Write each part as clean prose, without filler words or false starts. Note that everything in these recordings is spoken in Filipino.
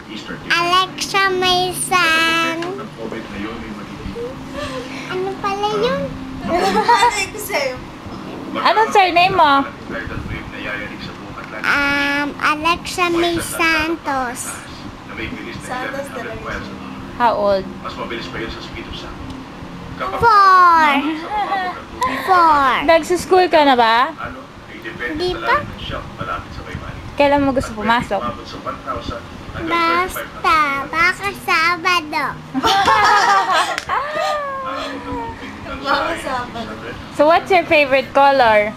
Alexa Maysan. Ano pala yun? Anong surname mo? Alexa May Santos. Santos talaga. How old? Mas mabilis pa yun sa speed of sound. 4. Nagsuschool ka na ba? Ano? Ay depende Di sa pa. lalim ng shock malapit sa baybayin. Kailan mo gusto pumasok? Umabot sa 1,000 hanggang 35,000. Basta, baka Sabado. Baka Sabado. So what's your favorite color?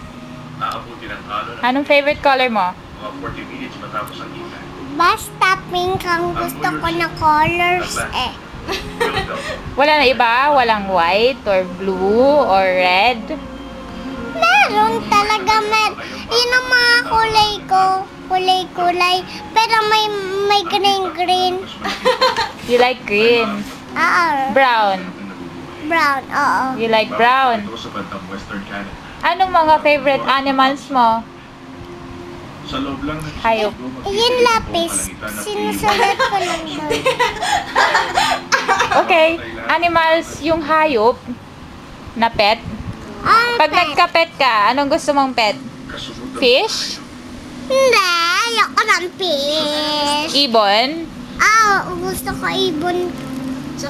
Aabuti ng alon ng Anong favorite color mo? mga 40 minutes matapos ang ingay. Basta pink ang gusto ko na colors eh. Build up. Wala na iba? Walang white or blue or red? Meron talaga, yun ang mga kulay ko. Kulay-kulay. Pero may green-green. You like green. Oo. Brown. Brown, oo. You like brown. Ito sa bandang Western Canada. Anong mga favorite animals mo? Sa loob lang ng Hayop. Yun lapis. Sinusulat ko lang doon. Okay. Animals, yung hayop na pet. Pag nagka-pet ka, anong gusto mong pet? Fish? Hindi, ayoko ng fish. Ibon? Gusto ko ibon.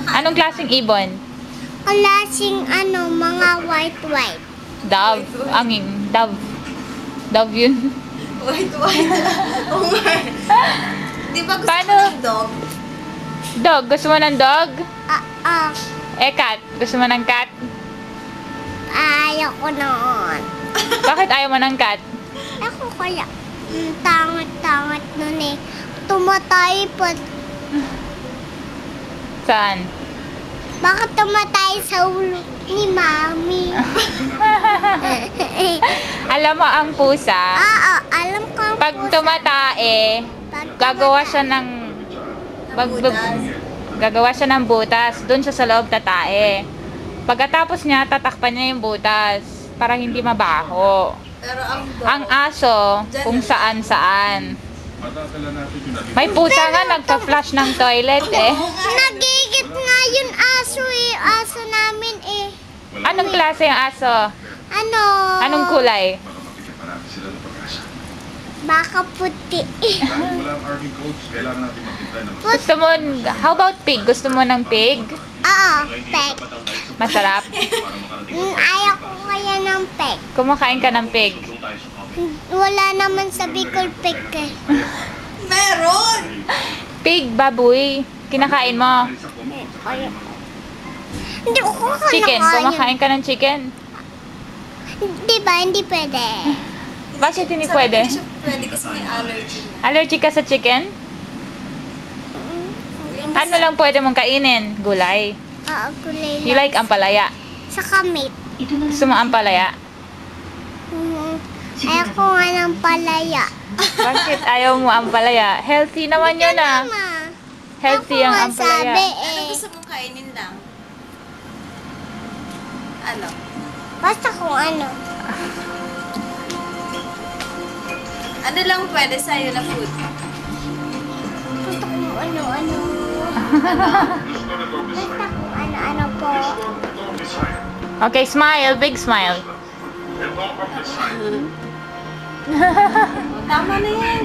Anong klaseng ibon? Klaseng mga white. Dove. Dove. Dove yun. White. Oh my. Di ba gusto Paano? mo ng dog? Dog. Gusto mo ng dog? Cat. Cat. Gusto mo ng cat? Ayoko noon. Bakit ayaw mo ng cat? Ako kaya, tangat-tangat nun eh. Tumatay pa. Saan? Bakit tumatay sa ulo ni Mami? Alam mo ang pusa, Alam ko ang pag pusa. tumatae, Pag gagawa siya ng Butas. gagawa siya ng butas. Doon siya sa loob tatae. Pagkatapos niya, tatakpan niya yung butas para hindi mabaho. Pero ang dog, Ang aso, kung saan-saan. Matatala natin yun natin. May pusa nga nagpa-flush ng toilet eh. Nagigit nga yun aso eh. Aso namin eh. Anong klase yung aso? Anong kulay? Baka makita pa natin sila ng pag-asa. Baka puti. Dahil wala ang army codes, kailangan natin makita na mas Gusto mo, how about pig? Gusto mo ng pig? Peg. Masarap. para makarating Ayaw ko kaya ng peg. Kumakain ka ng pig. tayo sa coffee. Wala naman sa Bicol peg eh. meron! Pig, baboy. Kinakain mo. Hindi ko Chicken. kinakain. Kumakain ka ng chicken. Di ba? Hindi pwede. Bakit hindi Sabi pwede? Hindi siya pwede kasi may allergy. Allergy ka sa chicken? Ano lang pwede mong kainin? Gulay. Kulay You like ampalaya? Sa kamit. Gusto mo ampalaya? Ayaw ko nga ng palaya. Bakit ayaw mo ampalaya? Healthy naman yun ah. Mama. Healthy Ako ang nga ampalaya. sabi Ano eh. gusto mong kainin lang? Ano? Basta kung ano. Ano lang pwede sa'yo na food? Basta kung ano-ano. Basta kung ano-ano po. Okay, smile. Big smile. Tama na yan.